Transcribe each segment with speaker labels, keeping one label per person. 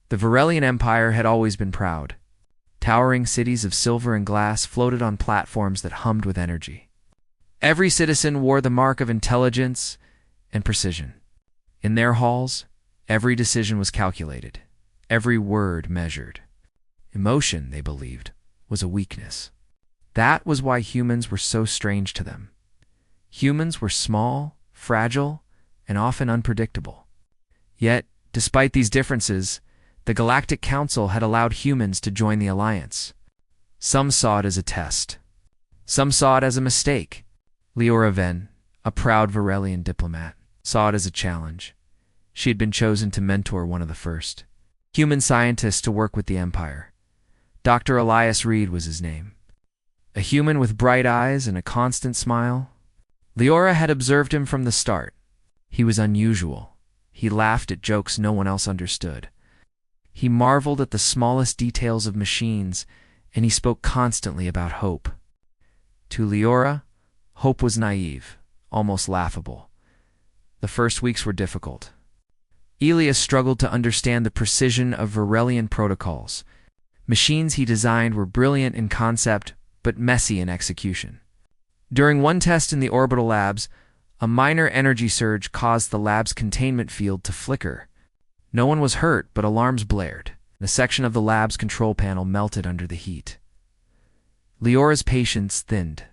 Speaker 1: The Varelian Empire had always been proud. Towering cities of silver and glass floated on platforms that hummed with energy. Every citizen wore the mark of intelligence and precision. In their halls, every decision was calculated, every word measured. Emotion, they believed, was a weakness. That was why humans were so strange to them. Humans were small, fragile, and often unpredictable. Yet, despite these differences, the Galactic Council had allowed humans to join the Alliance. Some saw it as a test. Some saw it as a mistake. Leora Venn, a proud Varelian diplomat, saw it as a challenge. She had been chosen to mentor one of the first human scientists to work with the Empire. Dr. Elias Reed was his name. A human with bright eyes and a constant smile. Leora had observed him from the start. He was unusual. He laughed at jokes no one else understood. He marveled at the smallest details of machines, and he spoke constantly about hope. To Leora, hope was naive, almost laughable. The first weeks were difficult. Elias struggled to understand the precision of Varelian protocols. Machines he designed were brilliant in concept, but messy in execution. During one test in the orbital labs, a minor energy surge caused the lab's containment field to flicker. No one was hurt, but alarms blared. A section of the lab's control panel melted under the heat. Leora's patience thinned.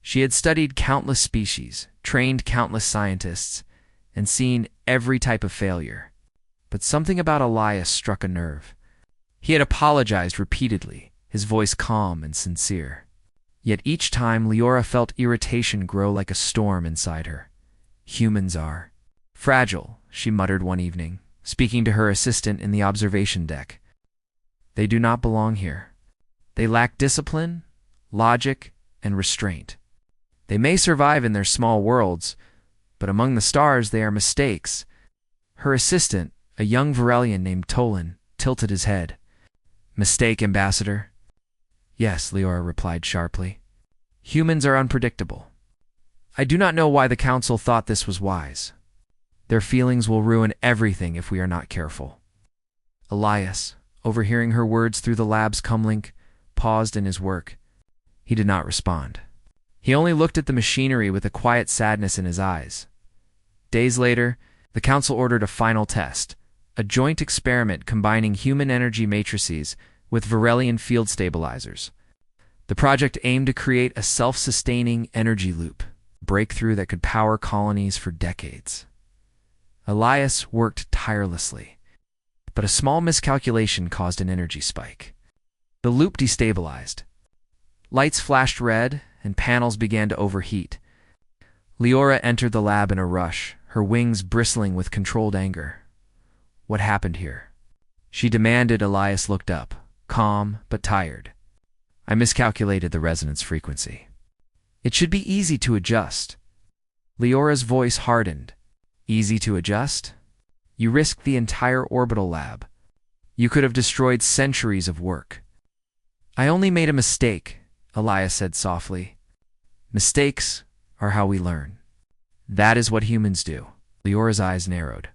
Speaker 1: She had studied countless species, trained countless scientists, and seen every type of failure. But something about Elias struck a nerve. He had apologized repeatedly, his voice calm and sincere. Yet each time Leora felt irritation grow like a storm inside her. Humans are fragile, she muttered one evening, speaking to her assistant in the observation deck. They do not belong here. They lack discipline, logic, and restraint. They may survive in their small worlds, but among the stars they are mistakes. Her assistant, a young Varelian named Tolan, tilted his head. Mistake, Ambassador? Yes, Leora replied sharply. Humans are unpredictable. I do not know why the Council thought this was wise. Their feelings will ruin everything if we are not careful. Elias, overhearing her words through the lab's comlink, paused in his work. He did not respond. He only looked at the machinery with a quiet sadness in his eyes. Days later, the Council ordered a final test, a joint experiment combining human energy matrices with Varelian field stabilizers. The project aimed to create a self-sustaining energy loop, a breakthrough that could power colonies for decades. Elias worked tirelessly, but a small miscalculation caused an energy spike. The loop destabilized. Lights flashed red, and panels began to overheat. Leora entered the lab in a rush, her wings bristling with controlled anger. What happened here? She demanded. Elias looked up, calm but tired. I miscalculated the resonance frequency. It should be easy to adjust. Leora's voice hardened. Easy to adjust? You risked the entire orbital lab. You could have destroyed centuries of work. I only made a mistake, Elias said softly. Mistakes are how we learn. That is what humans do. Leora's eyes narrowed.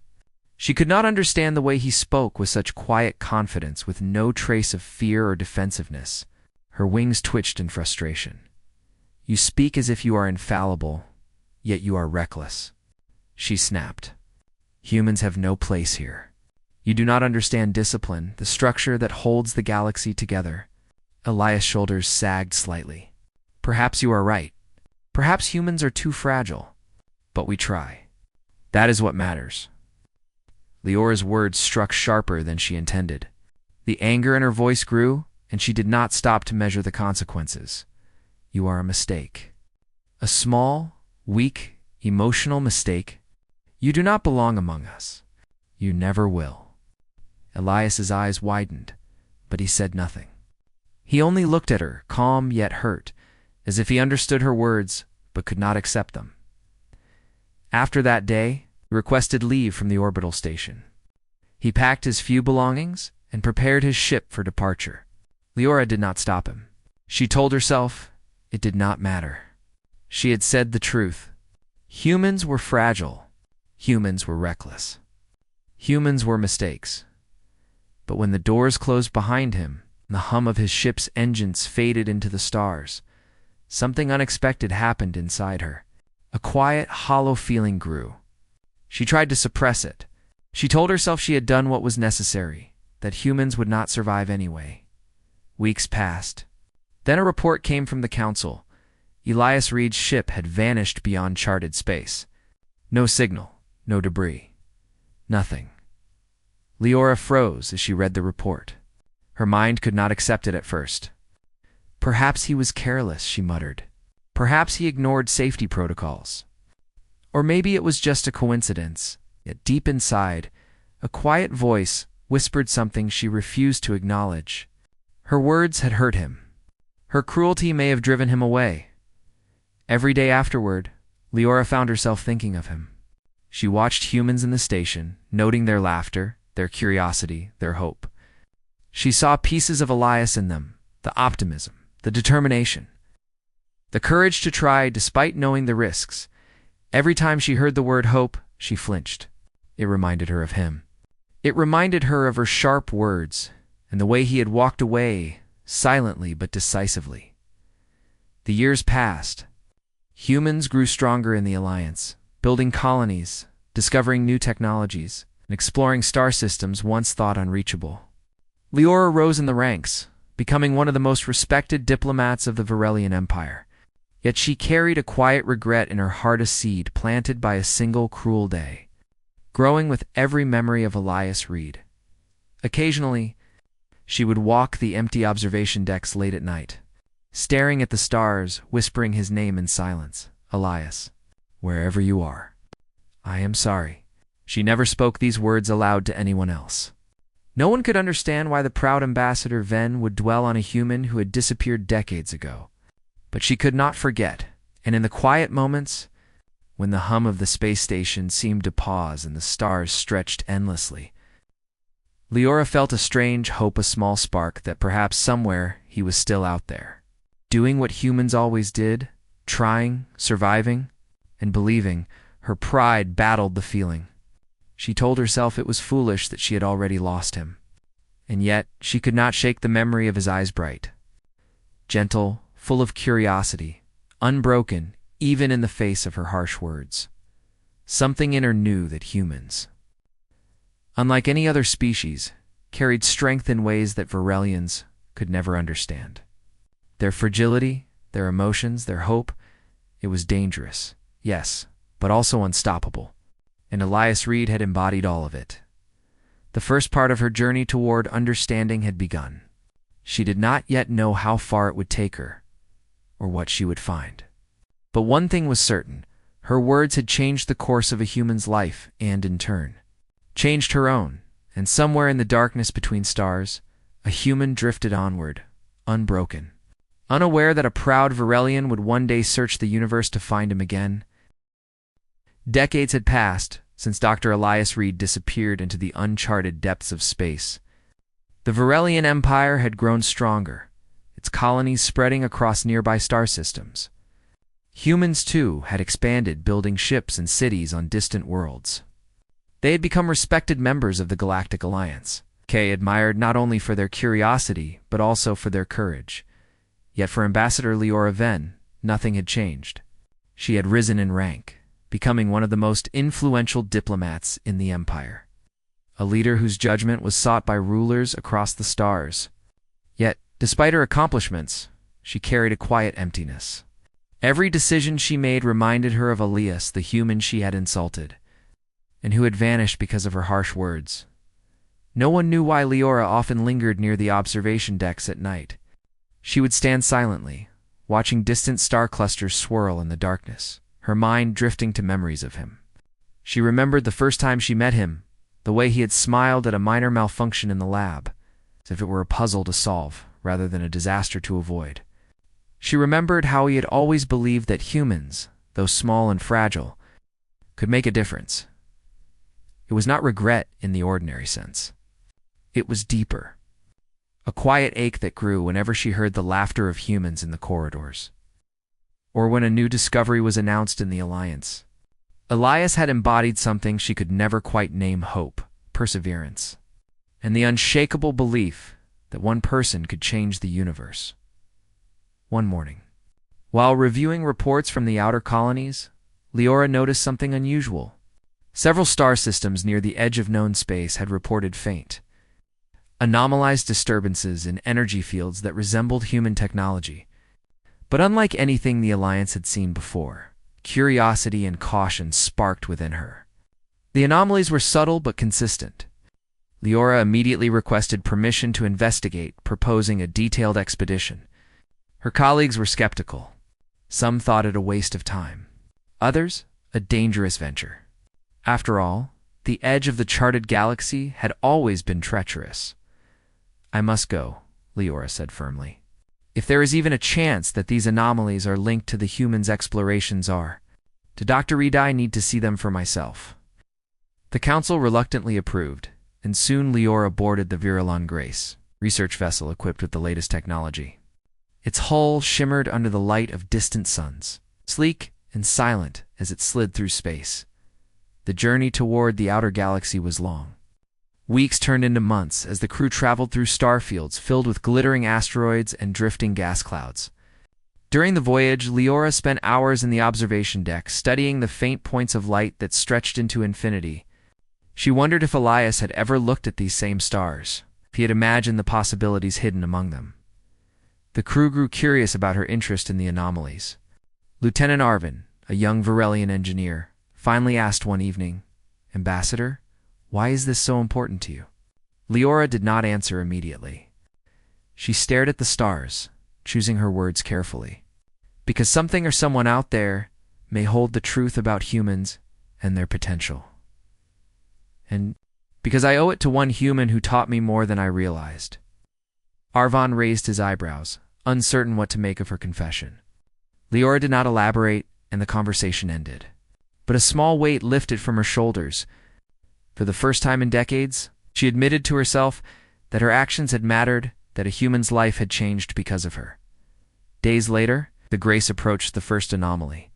Speaker 1: She could not understand the way he spoke with such quiet confidence, with no trace of fear or defensiveness. Her wings twitched in frustration. You speak as if you are infallible, yet you are reckless. She snapped. Humans have no place here. You do not understand discipline, the structure that holds the galaxy together. Elias' shoulders sagged slightly. Perhaps you are right. Perhaps humans are too fragile. But we try. That is what matters. Leora's words struck sharper than she intended. The anger in her voice grew, and she did not stop to measure the consequences. You are a mistake. A small, weak, emotional mistake. You do not belong among us. You never will. Elias's eyes widened, but he said nothing. He only looked at her, calm yet hurt, as if he understood her words but could not accept them. After that day, he requested leave from the orbital station. He packed his few belongings and prepared his ship for departure. Leora did not stop him. She told herself it did not matter. She had said the truth. Humans were fragile. Humans were reckless. Humans were mistakes. But when the doors closed behind him and the hum of his ship's engines faded into the stars, something unexpected happened inside her. A quiet, hollow feeling grew. She tried to suppress it. She told herself she had done what was necessary, that humans would not survive anyway. Weeks passed. Then a report came from the Council. Elias Reed's ship had vanished beyond charted space. No signal, no debris. Nothing. Leora froze as she read the report. Her mind could not accept it at first. Perhaps he was careless, she muttered. Perhaps he ignored safety protocols. Or maybe it was just a coincidence. Yet deep inside, a quiet voice whispered something she refused to acknowledge. Her words had hurt him. Her cruelty may have driven him away. Every day afterward, Leora found herself thinking of him. She watched humans in the station, noting their laughter, their curiosity, their hope. She saw pieces of Elias in them, the optimism, the determination, the courage to try despite knowing the risks. Every time she heard the word hope, she flinched. It reminded her of him. It reminded her of her sharp words and the way he had walked away, silently but decisively. The years passed. Humans grew stronger in the Alliance, building colonies, discovering new technologies, and exploring star systems once thought unreachable. Leora rose in the ranks, becoming one of the most respected diplomats of the Varelian Empire. Yet she carried a quiet regret in her heart, a seed planted by a single cruel day, growing with every memory of Elias Reed. Occasionally, she would walk the empty observation decks late at night, staring at the stars, whispering his name in silence. Elias, wherever you are, I am sorry. She never spoke these words aloud to anyone else. No one could understand why the proud ambassador Ven would dwell on a human who had disappeared decades ago. But she could not forget, and in the quiet moments, when the hum of the space station seemed to pause and the stars stretched endlessly, Leora felt a strange hope, a small spark that perhaps somewhere he was still out there, doing what humans always did, trying, surviving, and believing. Her pride battled the feeling. She told herself it was foolish that she had already lost him. And yet she could not shake the memory of his eyes, bright, gentle, full of curiosity, unbroken even in the face of her harsh words. Something in her knew that humans, unlike any other species, carried strength in ways that Varelians could never understand. Their fragility, their emotions, their hope, it was dangerous, yes, but also unstoppable. And Elias Reed had embodied all of it. The first part of her journey toward understanding had begun. She did not yet know how far it would take her, or what she would find. But one thing was certain. Her words had changed the course of a human's life and, in turn, changed her own. And somewhere in the darkness between stars, a human drifted onward, unbroken, unaware that a proud Varelian would one day search the universe to find him again. Decades had passed since Dr. Elias Reed disappeared into the uncharted depths of space. The Varelian Empire had grown stronger, its colonies spreading across nearby star systems. Humans, too, had expanded, building ships and cities on distant worlds. They had become respected members of the Galactic Alliance, admired not only for their curiosity, but also for their courage. Yet for Ambassador Leora Ven, nothing had changed. She had risen in rank, becoming one of the most influential diplomats in the Empire, a leader whose judgment was sought by rulers across the stars. Yet, despite her accomplishments, she carried a quiet emptiness. Every decision she made reminded her of Elias, the human she had insulted, and who had vanished because of her harsh words. No one knew why Leora often lingered near the observation decks at night. She would stand silently, watching distant star clusters swirl in the darkness, her mind drifting to memories of him. She remembered the first time she met him, the way he had smiled at a minor malfunction in the lab, as if it were a puzzle to solve rather than a disaster to avoid. She remembered how he had always believed that humans, though small and fragile, could make a difference. It was not regret in the ordinary sense. It was deeper. A quiet ache that grew whenever she heard the laughter of humans in the corridors, or when a new discovery was announced in the Alliance. Elias had embodied something she could never quite name: hope, perseverance. and the unshakable belief that one person could change the universe. One morning, while reviewing reports from the outer colonies, Leora noticed something unusual. Several star systems near the edge of known space had reported faint, anomalized disturbances in energy fields that resembled human technology. But unlike anything the Alliance had seen before, curiosity and caution sparked within her. The anomalies were subtle but consistent. Leora immediately requested permission to investigate, proposing a detailed expedition. Her colleagues were skeptical. Some thought it a waste of time. Others, a dangerous venture. After all, the edge of the charted galaxy had always been treacherous. "I must go," Leora said firmly. "If there is even a chance that these anomalies are linked to the humans' explorations to Dr. Reed, I need to see them for myself." The Council reluctantly approved, and soon Leora boarded the Virulon Grace, research vessel equipped with the latest technology. Its hull shimmered under the light of distant suns, sleek and silent as it slid through space. The journey toward the outer galaxy was long. Weeks turned into months as the crew traveled through star fields filled with glittering asteroids and drifting gas clouds. During the voyage, Leora spent hours in the observation deck, studying the faint points of light that stretched into infinity. She wondered if Elias had ever looked at these same stars, if he had imagined the possibilities hidden among them. The crew grew curious about her interest in the anomalies. Lieutenant Arvin, a young Virelian engineer, finally asked one evening, "Ambassador, why is this so important to you?" Leora did not answer immediately. She stared at the stars, choosing her words carefully. "Because something or someone out there may hold the truth about humans and their potential. And because I owe it to one human who taught me more than I realized." Arvon raised his eyebrows, uncertain what to make of her confession. Leora did not elaborate, and the conversation ended. But a small weight lifted from her shoulders. For the first time in decades, she admitted to herself that her actions had mattered, that a human's life had changed because of her. Days later, the Grace approached the first anomaly.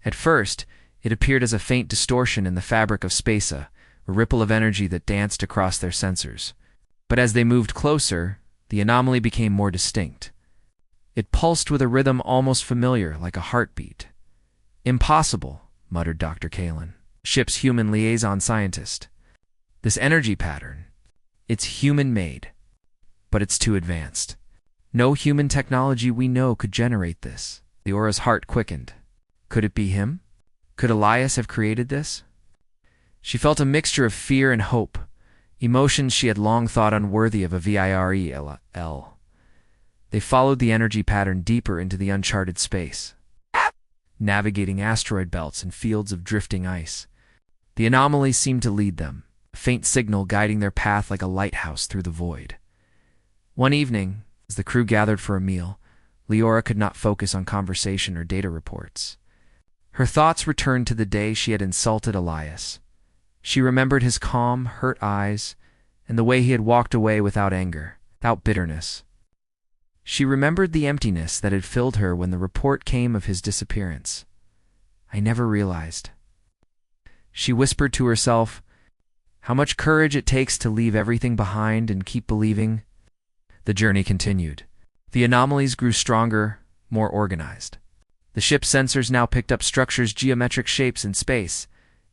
Speaker 1: At first, it appeared as a faint distortion in the fabric of space, a ripple of energy that danced across their sensors. But as they moved closer, the anomaly became more distinct. It pulsed with a rhythm almost familiar, like a heartbeat. "Impossible," muttered Dr. Kalin, ship's human liaison scientist. "This energy pattern, it's human-made, but it's too advanced. No human technology we know could generate this." Leora's heart quickened. Could it be him? Could Elias have created this? She felt a mixture of fear and hope, emotions she had long thought unworthy of a Virel. They followed the energy pattern deeper into the uncharted space, navigating asteroid belts and fields of drifting ice. The anomaly seemed to lead them, a faint signal guiding their path like a lighthouse through the void. One evening, as the crew gathered for a meal, Leora could not focus on conversation or data reports. Her thoughts returned to the day she had insulted Elias. She remembered his calm, hurt eyes, and the way he had walked away without anger, without bitterness. She remembered the emptiness that had filled her when the report came of his disappearance. "I never realized." She whispered to herself, "How much courage it takes to leave everything behind and keep believing." The journey continued. The anomalies grew stronger, more organized. The ship's sensors now picked up structures' geometric shapes in space,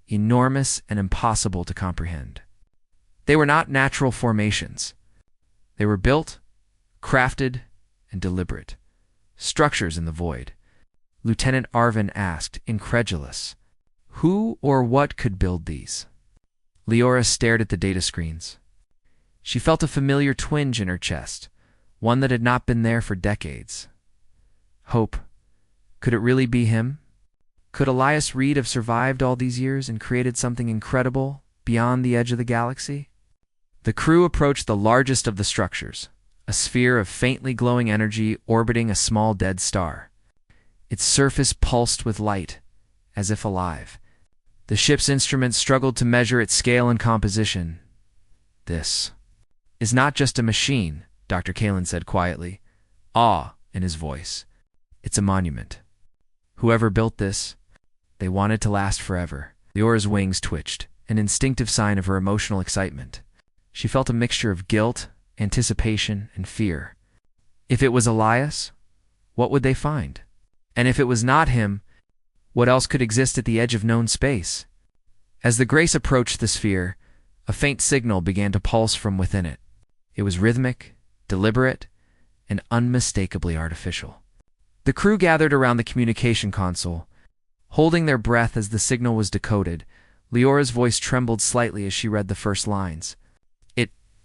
Speaker 1: enormous and impossible to comprehend. They were not natural formations. They were built, crafted, and deliberate. Structures in the void. Lieutenant Arvin asked, incredulous, "Who or what could build these?" Leora stared at the data screens. She felt a familiar twinge in her chest, one that had not been there for decades. Hope. Could it really be him? Could Elias Reed have survived all these years and created something incredible beyond the edge of the galaxy? The crew approached the largest of the structures, a sphere of faintly glowing energy orbiting a small dead star. Its surface pulsed with light, as if alive. The ship's instruments struggled to measure its scale and composition. "This is not just a machine," Dr. Kalin said quietly, awe in his voice. "It's a monument. Whoever built this, they wanted to last forever." Leora's wings twitched, an instinctive sign of her emotional excitement. She felt a mixture of guilt, anticipation, and fear. If it was Elias, what would they find? And if it was not him, what else could exist at the edge of known space? As the Grace approached the sphere, a faint signal began to pulse from within it. It was rhythmic, deliberate, and unmistakably artificial. The crew gathered around the communication console, holding their breath as the signal was decoded. Leora's voice trembled slightly as she read the first lines.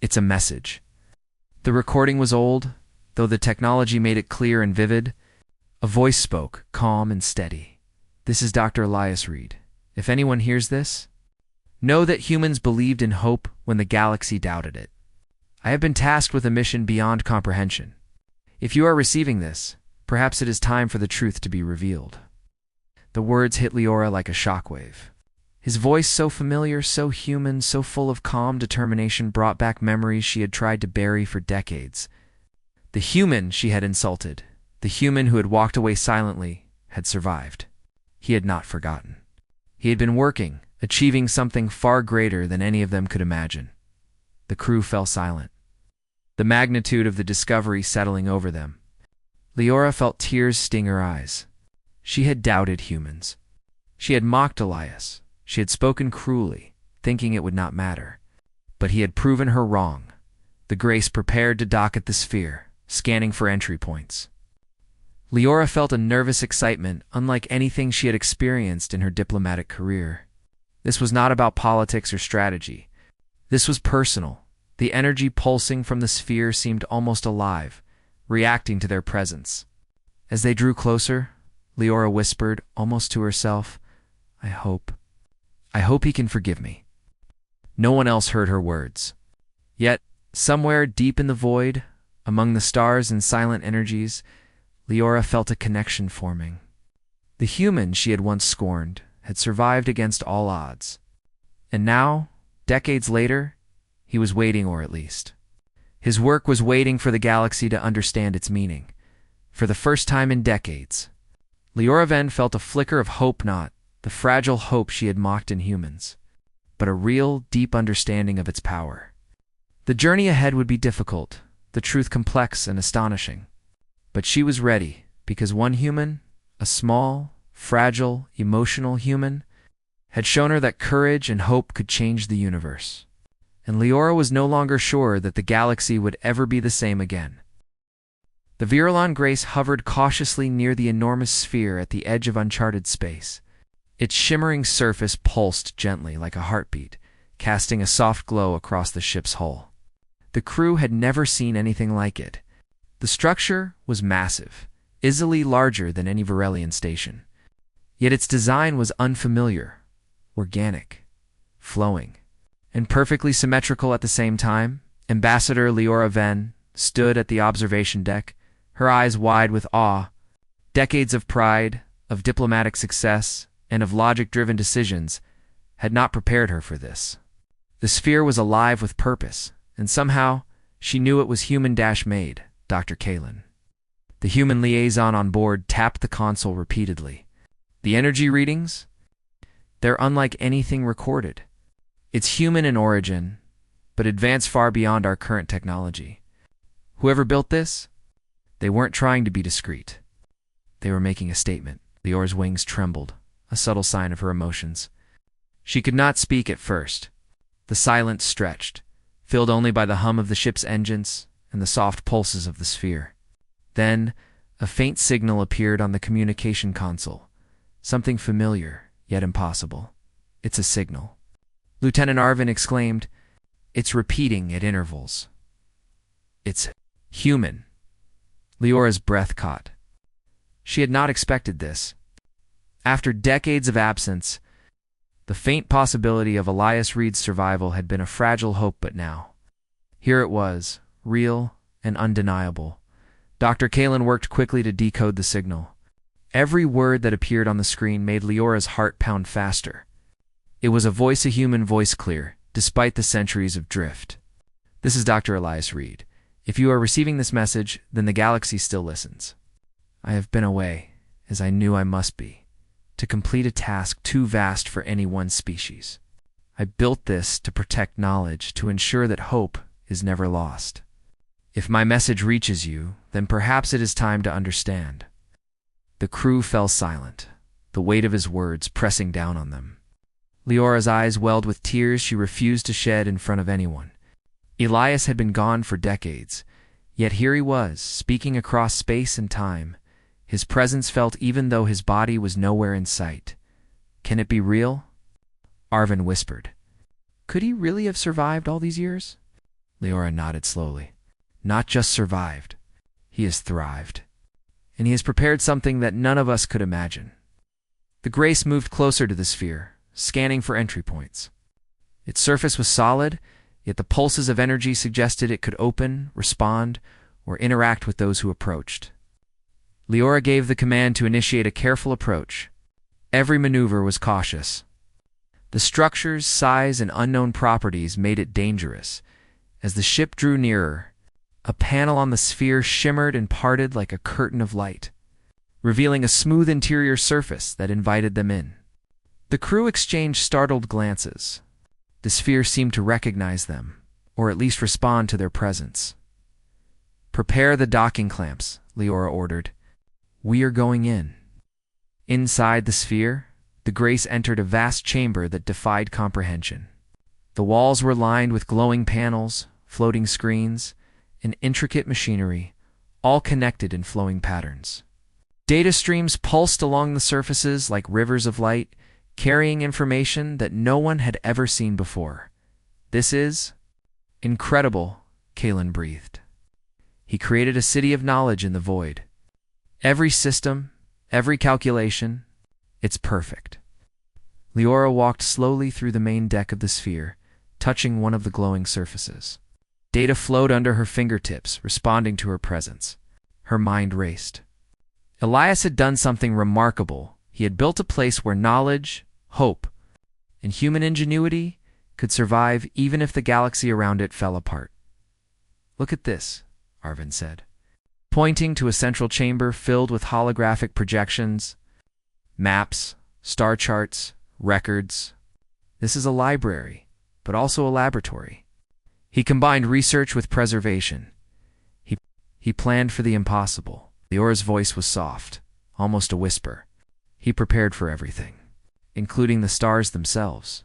Speaker 1: It's a message. The recording was old, though the technology made it clear and vivid. A voice spoke, calm and steady. This is Dr. Elias Reed. If anyone hears this, know that humans believed in hope when the galaxy doubted it. I have been tasked with a mission beyond comprehension. If you are receiving this, perhaps it is time for the truth to be revealed. The words hit Leora like a shockwave. His voice, so familiar, so human, so full of calm determination, brought back memories she had tried to bury for decades. The human she had insulted, the human who had walked away silently, had survived. He had not forgotten. He had been working, achieving something far greater than any of them could imagine. The crew fell silent, the magnitude of the discovery settling over them. Leora felt tears sting her eyes. She had doubted humans. She had mocked Elias. She had spoken cruelly, thinking it would not matter. But he had proven her wrong. The Grace prepared to dock at the sphere, scanning for entry points. Leora felt a nervous excitement unlike anything she had experienced in her diplomatic career. This was not about politics or strategy. This was personal. The energy pulsing from the sphere seemed almost alive, reacting to their presence. As they drew closer, Leora whispered, almost to herself, I hope he can forgive me. No one else heard her words. Yet, somewhere deep in the void, among the stars and silent energies, Leora felt a connection forming. The human she had once scorned had survived against all odds. And now, decades later, he was waiting, or at least, his work was waiting for the galaxy to understand its meaning. For the first time in decades, Leora Venn felt a flicker of hope, not the fragile hope she had mocked in humans, but a real, deep understanding of its power. The journey ahead would be difficult, the truth complex and astonishing. But she was ready, because one human, a small, fragile, emotional human, had shown her that courage and hope could change the universe. And Leora was no longer sure that the galaxy would ever be the same again. The Virulon Grace hovered cautiously near the enormous sphere at the edge of uncharted space. Its shimmering surface pulsed gently like a heartbeat, casting a soft glow across the ship's hull. The crew had never seen anything like it. The structure was massive, easily larger than any Virelian station. Yet its design was unfamiliar, organic, flowing, and perfectly symmetrical at the same time. Ambassador Leora Venn stood at the observation deck, her eyes wide with awe. Decades of pride, of diplomatic success, and of logic-driven decisions had not prepared her for this. The sphere was alive with purpose, and somehow she knew it was human-made. Dr. Kalen, the human liaison on board, tapped the console repeatedly. The energy readings? They're unlike anything recorded. It's human in origin, but advanced far beyond our current technology. Whoever built this? They weren't trying to be discreet. They were making a statement. Leora's wings trembled, a subtle sign of her emotions. She could not speak at first. The silence stretched, filled only by the hum of the ship's engines and the soft pulses of the sphere. Then, a faint signal appeared on the communication console. Something familiar, yet impossible. It's a signal. Lieutenant Arvin exclaimed, It's repeating at intervals. It's human. Leora's breath caught. She had not expected this. After decades of absence, the faint possibility of Elias Reed's survival had been a fragile hope, but now, here it was, real and undeniable. Dr. Kalen worked quickly to decode the signal. Every word that appeared on the screen made Leora's heart pound faster. It was a human voice, clear, despite the centuries of drift. This is Dr. Elias Reed. If you are receiving this message, then the galaxy still listens. I have been away, as I knew I must be, to complete a task too vast for any one species. I built this to protect knowledge, to ensure that hope is never lost. If my message reaches you, then perhaps it is time to understand." The crew fell silent, the weight of his words pressing down on them. Leora's eyes welled with tears she refused to shed in front of anyone. Elias had been gone for decades, yet here he was, speaking across space and time. His presence felt even though his body was nowhere in sight. "Can it be real?" Arvin whispered. "Could he really have survived all these years?" Leora nodded slowly. "Not just survived. He has thrived. And he has prepared something that none of us could imagine." The Grace moved closer to the sphere, scanning for entry points. Its surface was solid, yet the pulses of energy suggested it could open, respond, or interact with those who approached. Leora gave the command to initiate a careful approach. Every maneuver was cautious. The structure's size and unknown properties made it dangerous. As the ship drew nearer, a panel on the sphere shimmered and parted like a curtain of light, revealing a smooth interior surface that invited them in. The crew exchanged startled glances. The sphere seemed to recognize them, or at least respond to their presence. "Prepare the docking clamps," Leora ordered. "We are going in." Inside the sphere, the Grace entered a vast chamber that defied comprehension. The walls were lined with glowing panels, floating screens, and intricate machinery, all connected in flowing patterns. Data streams pulsed along the surfaces like rivers of light, carrying information that no one had ever seen before. "This is incredible," Kalen breathed. He created a city of knowledge in the void. Every system, every calculation, it's perfect. Leora walked slowly through the main deck of the sphere, touching one of the glowing surfaces. Data flowed under her fingertips, responding to her presence. Her mind raced. Elias had done something remarkable. He had built a place where knowledge, hope, and human ingenuity could survive even if the galaxy around it fell apart. "Look at this," Arvin said, pointing to a central chamber filled with holographic projections, maps, star charts, records. "This is a library, but also a laboratory." He combined research with preservation. He planned for the impossible. Leora's voice was soft, almost a whisper. He prepared for everything, including the stars themselves.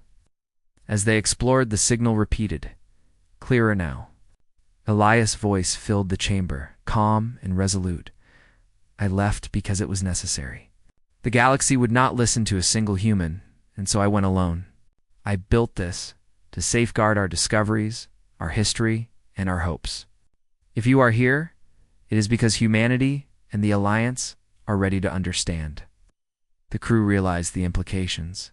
Speaker 1: As they explored, the signal repeated, clearer now. Elias' voice filled the chamber, calm and resolute. "I left because it was necessary. The galaxy would not listen to a single human, and so I went alone. I built this to safeguard our discoveries, our history, and our hopes. If you are here, it is because humanity and the Alliance are ready to understand." The crew realized the implications.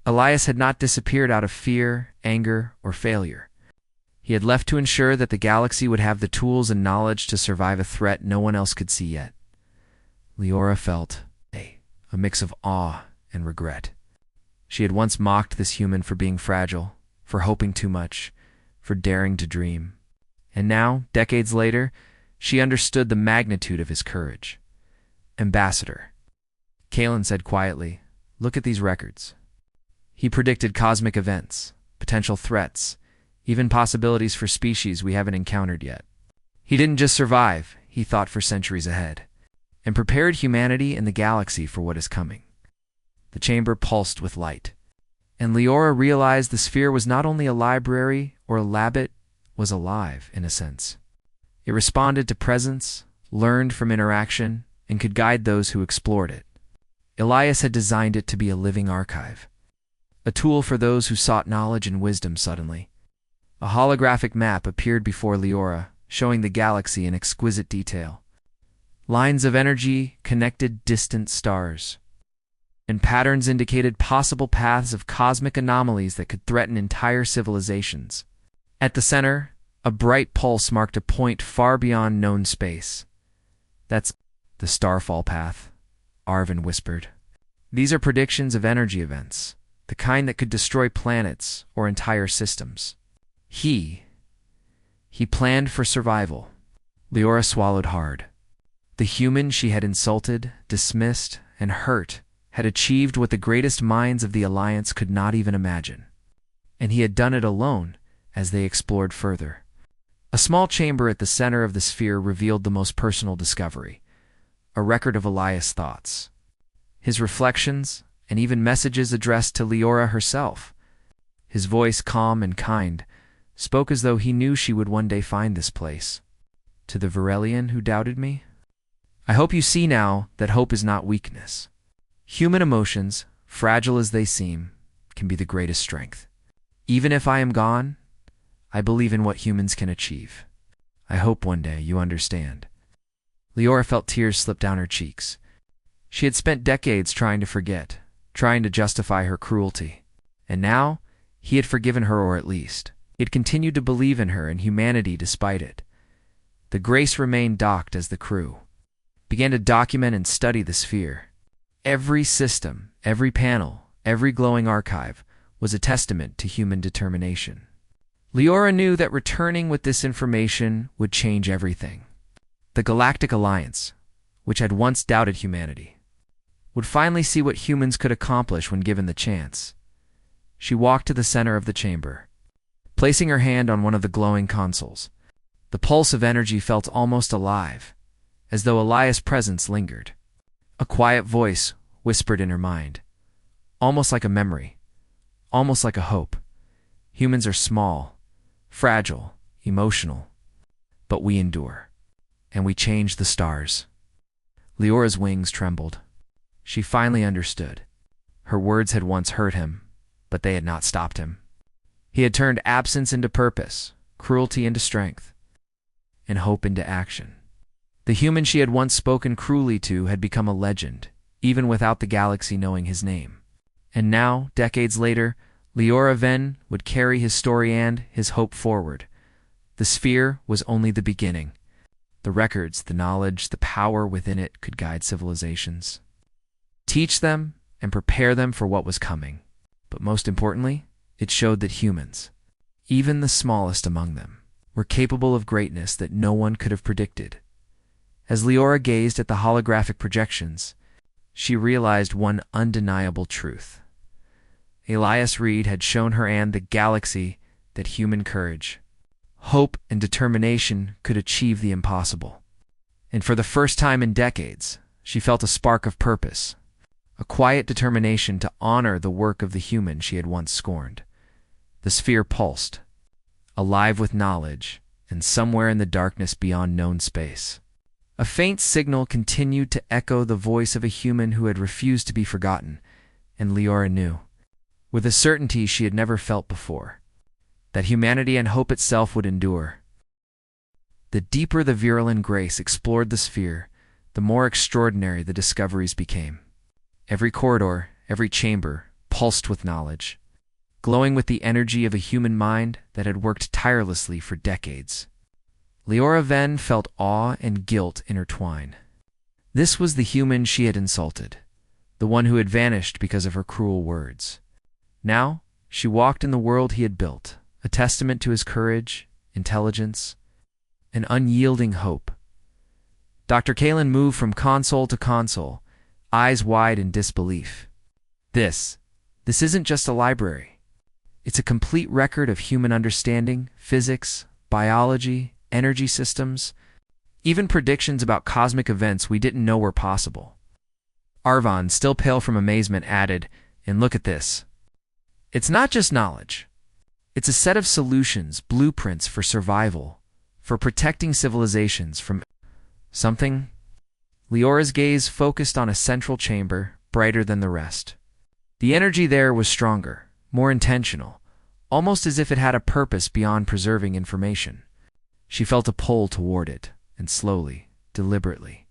Speaker 1: Elias had not disappeared out of fear, anger, or failure. He had left to ensure that the galaxy would have the tools and knowledge to survive a threat no one else could see yet. Leora felt a mix of awe and regret. She had once mocked this human for being fragile, for hoping too much, for daring to dream. And now, decades later, she understood the magnitude of his courage. "Ambassador," Kalen said quietly, "look at these records." He predicted cosmic events, potential threats, even possibilities for species we haven't encountered yet. He didn't just survive, he thought for centuries ahead, and prepared humanity and the galaxy for what is coming. The chamber pulsed with light, and Leora realized the sphere was not only a library or a lab, it was alive, in a sense. It responded to presence, learned from interaction, and could guide those who explored it. Elias had designed it to be a living archive, a tool for those who sought knowledge and wisdom suddenly. A holographic map appeared before Leora, showing the galaxy in exquisite detail. Lines of energy connected distant stars, and patterns indicated possible paths of cosmic anomalies that could threaten entire civilizations. At the center, a bright pulse marked a point far beyond known space. "That's the starfall path," Arvin whispered. "These are predictions of energy events, the kind that could destroy planets or entire systems." He planned for survival. Leora swallowed hard. The human she had insulted, dismissed, and hurt had achieved what the greatest minds of the Alliance could not even imagine. and he had done it alone as they explored further. A small chamber at the center of the sphere revealed the most personal discovery, a record of Elias' thoughts, his reflections, and even messages addressed to Leora herself. His voice, calm and kind, spoke as though he knew she would one day find this place. To the Varelian who doubted me, I hope you see now that hope is not weakness. Human emotions, fragile as they seem, can be the greatest strength. Even if I am gone, I believe in what humans can achieve. I hope one day you understand. Leora felt tears slip down her cheeks. She had spent decades trying to forget, trying to justify her cruelty. And now, he had forgiven her, or at least, he had continued to believe in her and humanity despite it. The Grace remained docked as the crew began to document and study the sphere. Every system, every panel, every glowing archive was a testament to human determination. Leora knew that returning with this information would change everything. The Galactic Alliance, which had once doubted humanity, would finally see what humans could accomplish when given the chance. She walked to the center of the chamber, placing her hand on one of the glowing consoles. The pulse of energy felt almost alive, as though Elias' presence lingered. A quiet voice whispered in her mind, almost like a memory, almost like a hope. Humans are small, fragile, emotional, but we endure, and we change the stars. Leora's wings trembled. She finally understood. Her words had once hurt him, but they had not stopped him. He had turned absence into purpose, cruelty into strength, and hope into action. The human she had once spoken cruelly to had become a legend, even without the galaxy knowing his name. And now, decades later, Leora Venn would carry his story and his hope forward. The sphere was only the beginning. The records, the knowledge, the power within it could guide civilizations, teach them, and prepare them for what was coming. But most importantly, it showed that humans, even the smallest among them, were capable of greatness that no one could have predicted. As Leora gazed at the holographic projections, she realized one undeniable truth. Elias Reed had shown her and the galaxy that human courage, hope, and determination could achieve the impossible. And for the first time in decades, she felt a spark of purpose, a quiet determination to honor the work of the human she had once scorned. The sphere pulsed, alive with knowledge, and somewhere in the darkness beyond known space, a faint signal continued to echo the voice of a human who had refused to be forgotten, and Leora knew, with a certainty she had never felt before, that humanity and hope itself would endure. The deeper the Virulent Grace explored the sphere, the more extraordinary the discoveries became. Every corridor, every chamber, pulsed with knowledge, glowing with the energy of a human mind that had worked tirelessly for decades. Leora Venn felt awe and guilt intertwine. This was the human she had insulted, the one who had vanished because of her cruel words. Now, she walked in the world he had built, a testament to his courage, intelligence, and unyielding hope. Dr. Kalen moved from console to console, eyes wide in disbelief. This isn't just a library. It's a complete record of human understanding, physics, biology, energy systems, even predictions about cosmic events we didn't know were possible. Arvon, still pale from amazement, added, "And look at this. It's not just knowledge. It's a set of solutions, blueprints for survival, for protecting civilizations from something." Leora's gaze focused on a central chamber, brighter than the rest. The energy there was stronger, more intentional, almost as if it had a purpose beyond preserving information. She felt a pull toward it, and slowly, deliberately,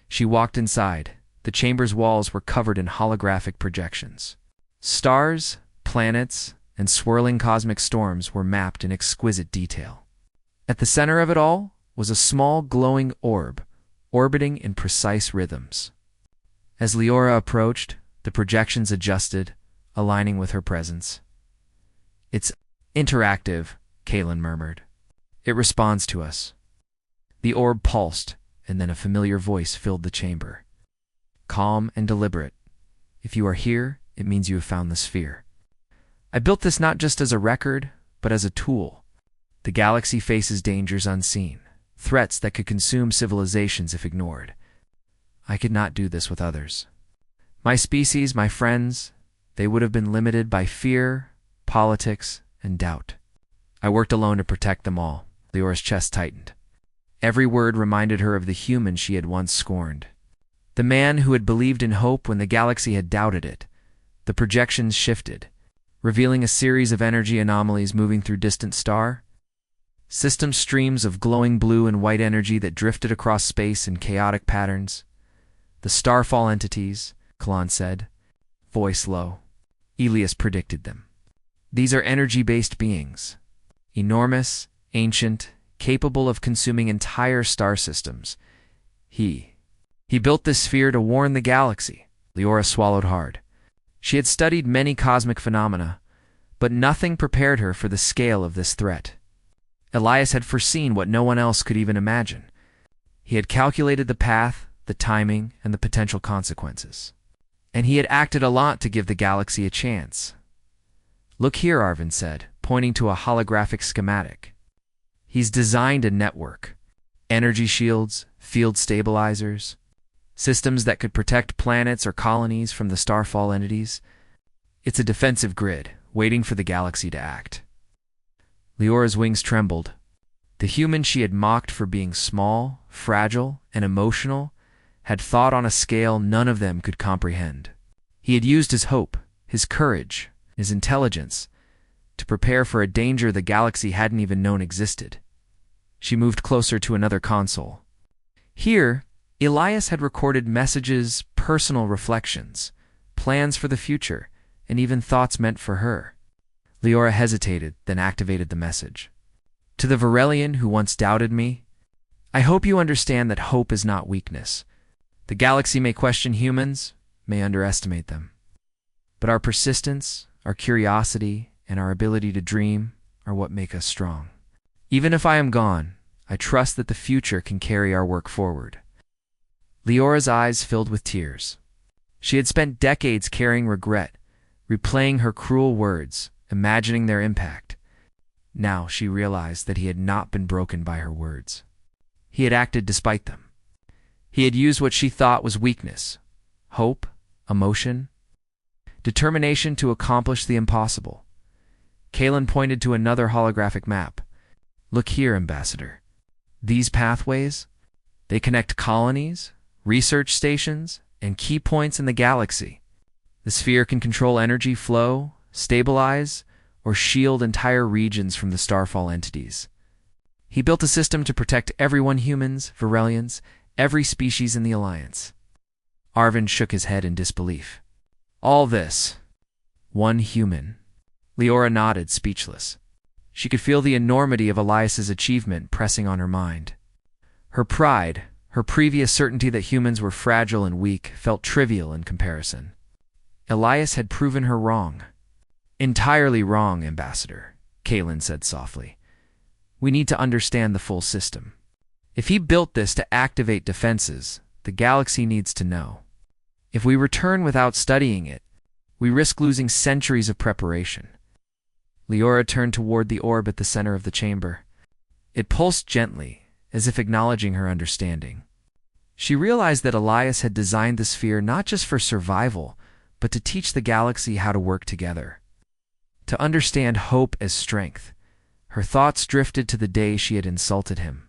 Speaker 1: she walked inside. The chamber's walls were covered in holographic projections. Stars, planets, and swirling cosmic storms were mapped in exquisite detail. At the center of it all was a small glowing orb, orbiting in precise rhythms. As Leora approached, the projections adjusted, aligning with her presence. "It's interactive," Kalen murmured. "It responds to us." The orb pulsed, and then a familiar voice filled the chamber. Calm and deliberate. "If you are here, it means you have found the sphere. I built this not just as a record, but as a tool. The galaxy faces dangers unseen, threats that could consume civilizations if ignored. I could not do this with others. My species, my friends, they would have been limited by fear, politics, and doubt. I worked alone to protect them all. Leora's chest tightened. Every word reminded her of the human she had once scorned. The man who had believed in hope when the galaxy had doubted it. The projections shifted, revealing a series of energy anomalies moving through distant star. System streams of glowing blue and white energy that drifted across space in chaotic patterns. The starfall entities, Kalan said, voice low. Elias predicted them. These are energy-based beings. Enormous, ancient, capable of consuming entire star systems. He built this sphere to warn the galaxy. Leora swallowed hard. She had studied many cosmic phenomena, but nothing prepared her for the scale of this threat. Elias had foreseen what no one else could even imagine. He had calculated the path, the timing, and the potential consequences. And he had acted a lot to give the galaxy a chance. Look here, Arvin said, pointing to a holographic schematic. He's designed a network. Energy shields, field stabilizers, systems that could protect planets or colonies from the starfall entities. It's a defensive grid, waiting for the galaxy to act. Leora's wings trembled. The human she had mocked for being small, fragile, and emotional had thought on a scale none of them could comprehend. He had used his hope, his courage, his intelligence, to prepare for a danger the galaxy hadn't even known existed. She moved closer to another console. Here, Elias had recorded messages, personal reflections, plans for the future, and even thoughts meant for her. Leora hesitated, then activated the message. To the Varelian who once doubted me, I hope you understand that hope is not weakness. The galaxy may question humans, may underestimate them. But our persistence, our curiosity, and our ability to dream are what make us strong. Even if I am gone, I trust that the future can carry our work forward. Leora's eyes filled with tears. She had spent decades carrying regret, replaying her cruel words, imagining their impact. Now she realized that he had not been broken by her words. He had acted despite them. He had used what she thought was weakness, hope, emotion, determination to accomplish the impossible. Kalen pointed to another holographic map. Look here, Ambassador. These pathways, they connect colonies, research stations, and key points in the galaxy. The sphere can control energy flow, stabilize, or shield entire regions from the starfall entities. He built a system to protect everyone, humans, Varelians, every species in the Alliance. Arvin shook his head in disbelief. All this, one human. Leora nodded, speechless. She could feel the enormity of Elias's achievement pressing on her mind. Her pride, her previous certainty that humans were fragile and weak, felt trivial in comparison. Elias had proven her wrong. Entirely wrong, Ambassador, Kalen said softly. We need to understand the full system. If he built this to activate defenses, the galaxy needs to know. If we return without studying it, we risk losing centuries of preparation. Leora turned toward the orb at the center of the chamber. It pulsed gently, as if acknowledging her understanding. She realized that Elias had designed the sphere not just for survival, but to teach the galaxy how to work together. To understand hope as strength. Her thoughts drifted to the day she had insulted him.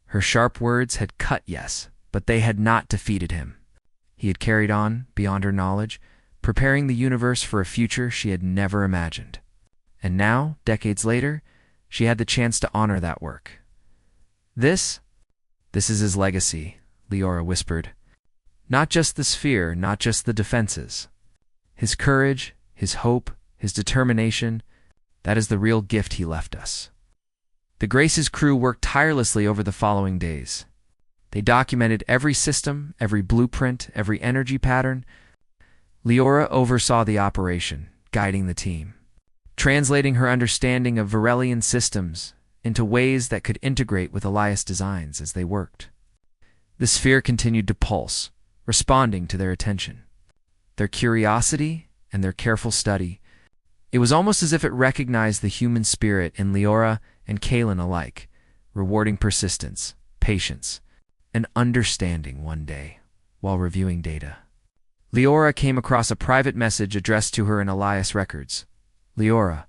Speaker 1: Her sharp words had cut, yes, but they had not defeated him. He had carried on, beyond her knowledge, preparing the universe for a future she had never imagined. And now, decades later, she had the chance to honor that work. This is his legacy, Leora whispered. Not just the sphere, not just the defenses. His courage, his hope, his determination, that is the real gift he left us. The Grace's crew worked tirelessly over the following days. They documented every system, every blueprint, every energy pattern. Leora oversaw the operation, guiding the team, translating her understanding of Varelian systems into ways that could integrate with Elias designs as they worked. The sphere continued to pulse, responding to their attention. Their curiosity and their careful study, It was almost as if it recognized the human spirit in Leora and Kalen alike, rewarding persistence, patience, and understanding one day while reviewing data. Leora came across a private message addressed to her in Elias records. Leora,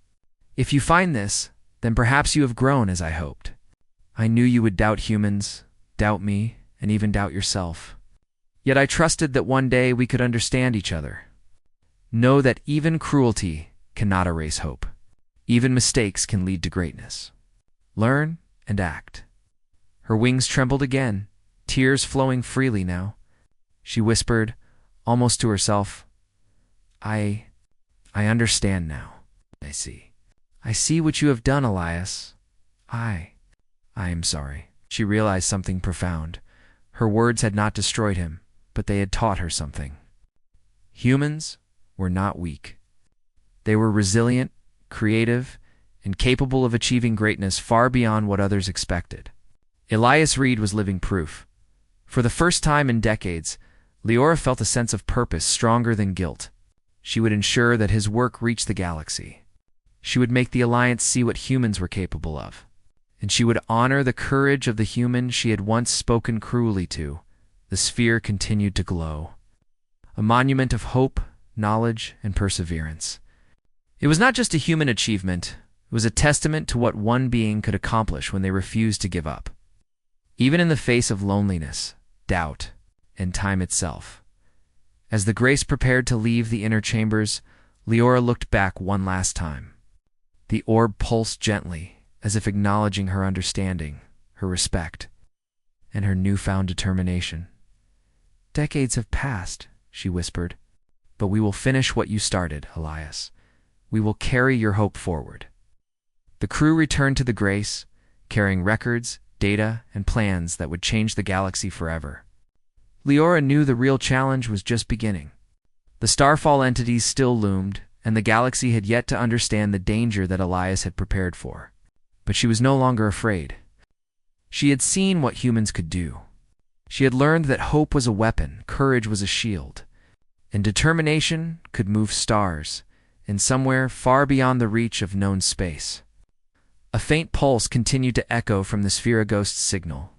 Speaker 1: if you find this, then perhaps you have grown as I hoped. I knew you would doubt humans, doubt me, and even doubt yourself. Yet I trusted that one day we could understand each other. Know that even cruelty cannot erase hope. Even mistakes can lead to greatness. Learn and act. Her wings trembled again, tears flowing freely now. She whispered, almost to herself, I understand now. I see. I see what you have done, Elias. I am sorry. She realized something profound. Her words had not destroyed him, but they had taught her something. Humans were not weak. They were resilient, creative, and capable of achieving greatness far beyond what others expected. Elias Reed was living proof. For the first time in decades, Leora felt a sense of purpose stronger than guilt. She would ensure that his work reached the galaxy. She would make the Alliance see what humans were capable of. And she would honor the courage of the human she had once spoken cruelly to. The sphere continued to glow. A monument of hope, knowledge, and perseverance. It was not just a human achievement. It was a testament to what one being could accomplish when they refused to give up. Even in the face of loneliness, doubt, and time itself. As the Grace prepared to leave the inner chambers, Leora looked back one last time. The orb pulsed gently, as if acknowledging her understanding, her respect, and her newfound determination. Decades have passed, she whispered, but we will finish what you started, Elias. We will carry your hope forward. The crew returned to the Grace, carrying records, data, and plans that would change the galaxy forever. Leora knew the real challenge was just beginning. The starfall entities still loomed, and the galaxy had yet to understand the danger that Elias had prepared for. But she was no longer afraid. She had seen what humans could do. She had learned that hope was a weapon, courage was a shield, and determination could move stars, and somewhere far beyond the reach of known space. A faint pulse continued to echo from the Spheroghost signal,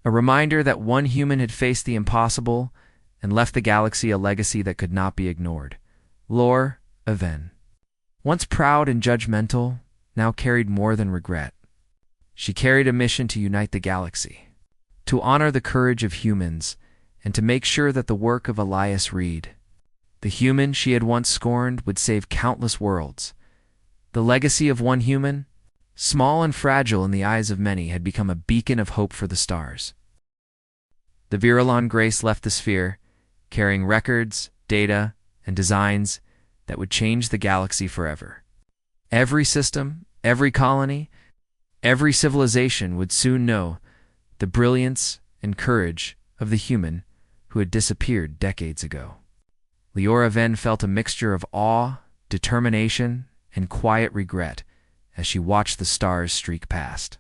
Speaker 1: a reminder that one human had faced the impossible and left the galaxy a legacy that could not be ignored. Lore Aven, once proud and judgmental, now carried more than regret. She carried a mission to unite the galaxy, to honor the courage of humans, and to make sure that the work of Elias Reed, the human she had once scorned, would save countless worlds. The legacy of one human, small and fragile in the eyes of many, had become a beacon of hope for the stars. The Virulon Grace left the sphere, carrying records, data, and designs that would change the galaxy forever. Every system, every colony, every civilization would soon know the brilliance and courage of the human who had disappeared decades ago. Leora Ven felt a mixture of awe, determination, and quiet regret as she watched the stars streak past.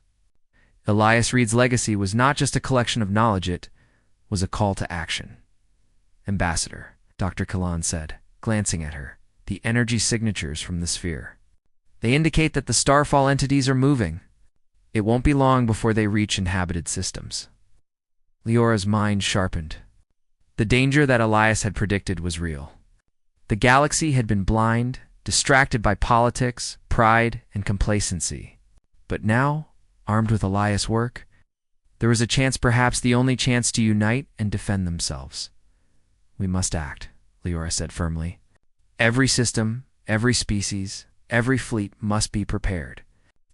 Speaker 1: Elias Reed's legacy was not just a collection of knowledge, it was a call to action. Ambassador, Dr. Kalan said, glancing at her, the energy signatures from the sphere. They indicate that the starfall entities are moving. It won't be long before they reach inhabited systems. Leora's mind sharpened. The danger that Elias had predicted was real. The galaxy had been blind, distracted by politics, pride, and complacency. But now, armed with Elias' work, there was a chance, perhaps the only chance, to unite and defend themselves. We must act, Leora said firmly. Every system, every species, every fleet must be prepared.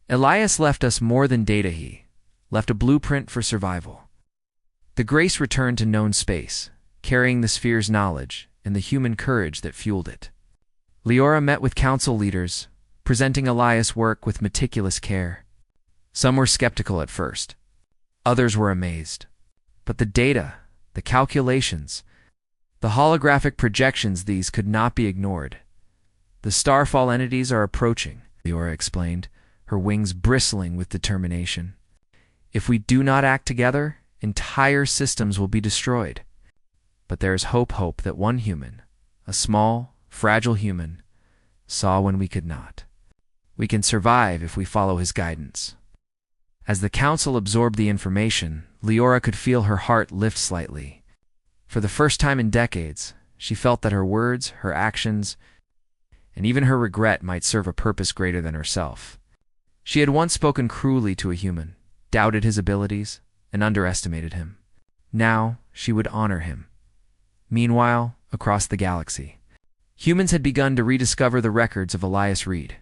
Speaker 1: Elias left us more than data, he left a blueprint for survival. The Grace returned to known space, carrying the sphere's knowledge and the human courage that fueled it. Leora met with council leaders, presenting Elias' work with meticulous care. Some were skeptical at first. Others were amazed. But the data, the calculations, the holographic projections, these could not be ignored. The starfall entities are approaching, Leora explained, her wings bristling with determination. If we do not act together, entire systems will be destroyed. But there is hope that one human, a small, fragile human, saw when we could not. We can survive if we follow his guidance. As the council absorbed the information, Leora could feel her heart lift slightly. For the first time in decades, she felt that her words, her actions, and even her regret might serve a purpose greater than herself. She had once spoken cruelly to a human, doubted his abilities, and underestimated him. Now, she would honor him. Meanwhile, across the galaxy, humans had begun to rediscover the records of Elias Reed.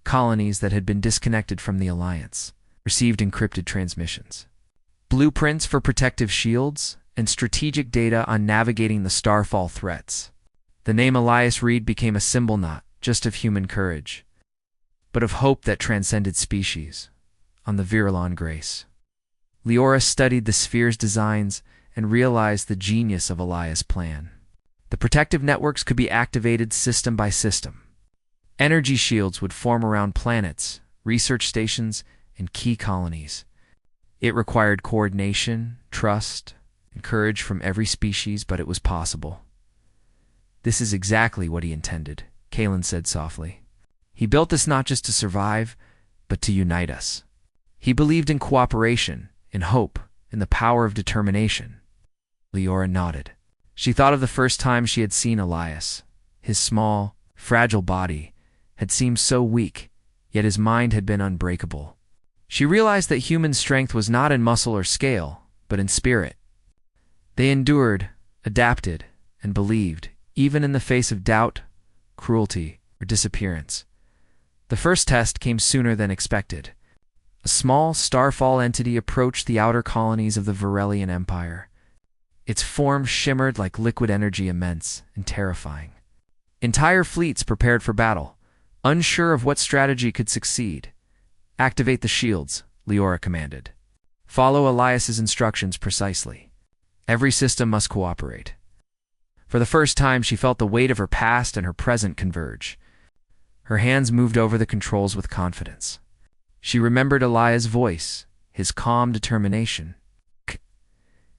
Speaker 1: Colonies that had been disconnected from the Alliance received encrypted transmissions, blueprints for protective shields, and strategic data on navigating the starfall threats. The name Elias Reed became a symbol not just of human courage, but of hope that transcended species. On the Virulon Grace, Leora studied the sphere's designs and realized the genius of Elias' plan. The protective networks could be activated system by system. Energy shields would form around planets, research stations, and key colonies. It required coordination, trust, and courage from every species, but it was possible. This is exactly what he intended, Kalen said softly. He built this not just to survive, but to unite us. He believed in cooperation, in hope, in the power of determination. Leora nodded. She thought of the first time she had seen Elias. His small, fragile body had seemed so weak, yet his mind had been unbreakable. She realized that human strength was not in muscle or scale, but in spirit. They endured, adapted, and believed, even in the face of doubt, cruelty, or disappearance. The first test came sooner than expected. A small starfall entity approached the outer colonies of the Virelian Empire. Its form shimmered like liquid energy, immense and terrifying. Entire fleets prepared for battle, unsure of what strategy could succeed. Activate the shields, Leora commanded. Follow Elias's instructions precisely. Every system must cooperate. For the first time, she felt the weight of her past and her present converge. Her hands moved over the controls with confidence. She remembered Elias' voice, his calm determination,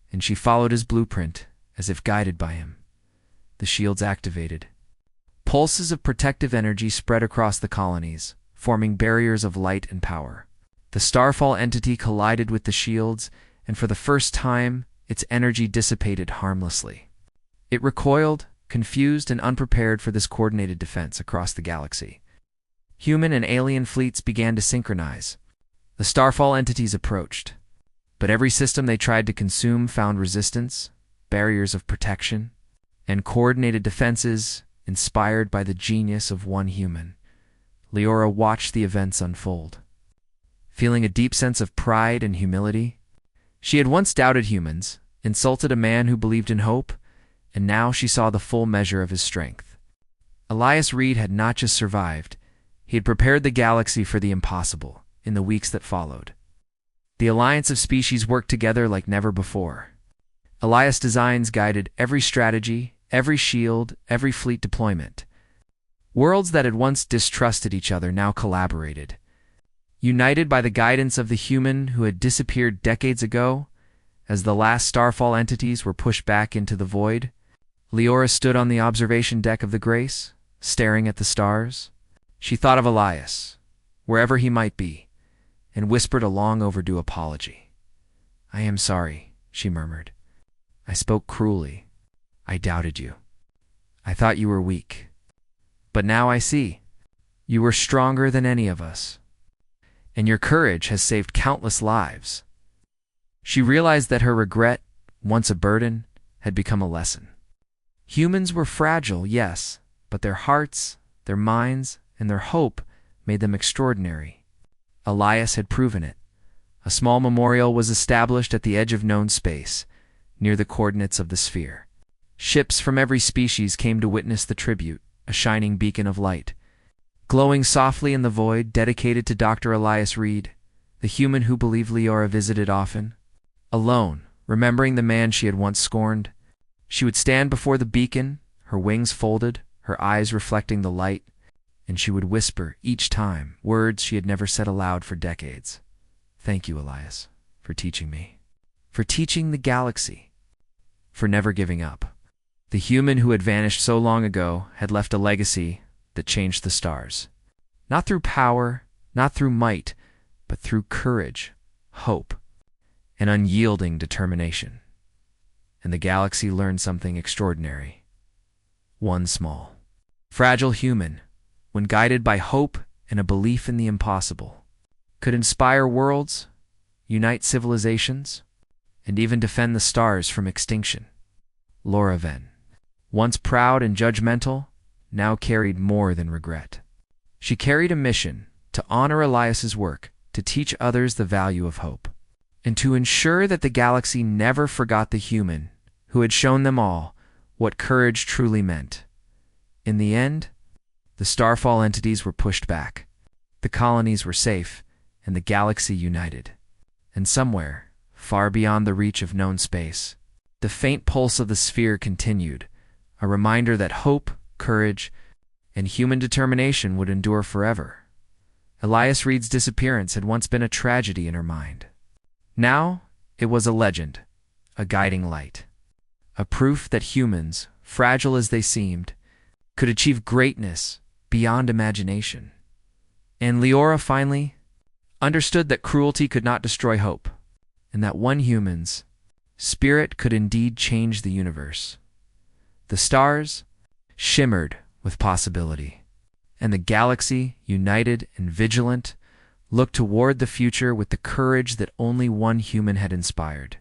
Speaker 1: and she followed his blueprint as if guided by him. The shields activated. Pulses of protective energy spread across the colonies, forming barriers of light and power. The starfall entity collided with the shields, and for the first time, its energy dissipated harmlessly. It recoiled, confused and unprepared for this coordinated defense across the galaxy. Human and alien fleets began to synchronize. The starfall entities approached, but every system they tried to consume found resistance, barriers of protection, and coordinated defenses inspired by the genius of one human. Leora watched the events unfold. Feeling a deep sense of pride and humility, she had once doubted humans, insulted a man who believed in hope, and now she saw the full measure of his strength. Elias Reed had not just survived, he had prepared the galaxy for the impossible in the weeks that followed. The alliance of species worked together like never before. Elias' designs guided every strategy, every shield, every fleet deployment. Worlds that had once distrusted each other now collaborated. United by the guidance of the human who had disappeared decades ago, as the last starfall entities were pushed back into the void, Leora stood on the observation deck of the Grace, staring at the stars. She thought of Elias, wherever he might be, and whispered a long overdue apology. "I am sorry," she murmured. "I spoke cruelly. I doubted you. I thought you were weak. But now I see. You were stronger than any of us. And your courage has saved countless lives." She realized that her regret, once a burden, had become a lesson. Humans were fragile, yes, but their hearts, their minds, and their hope made them extraordinary. Elias had proven it. A small memorial was established at the edge of known space, near the coordinates of the sphere. Ships from every species came to witness the tribute, a shining beacon of light, glowing softly in the void, dedicated to Dr. Elias Reed, the human who believed Leora visited often. Alone, remembering the man she had once scorned, she would stand before the beacon, her wings folded, her eyes reflecting the light, and she would whisper each time words she had never said aloud for decades. "Thank you, Elias, for teaching me, for teaching the galaxy, for never giving up." The human who had vanished so long ago had left a legacy that changed the stars. Not through power, not through might, but through courage, hope, and unyielding determination. And the galaxy learned something extraordinary. One small, fragile human, when guided by hope and a belief in the impossible, could inspire worlds, unite civilizations, and even defend the stars from extinction. Laura Venn, once proud and judgmental, now carried more than regret. She carried a mission to honor Elias's work, to teach others the value of hope, and to ensure that the galaxy never forgot the human who had shown them all what courage truly meant. In the end, the starfall entities were pushed back, the colonies were safe, and the galaxy united. And somewhere, far beyond the reach of known space, the faint pulse of the sphere continued, a reminder that hope, courage, and human determination would endure forever. Elias Reed's disappearance had once been a tragedy in her mind. Now, it was a legend, a guiding light, a proof that humans, fragile as they seemed, could achieve greatness beyond imagination. And Leora finally understood that cruelty could not destroy hope, and that one human's spirit could indeed change the universe. The stars shimmered with possibility, and the galaxy, united and vigilant, looked toward the future with the courage that only one human had inspired.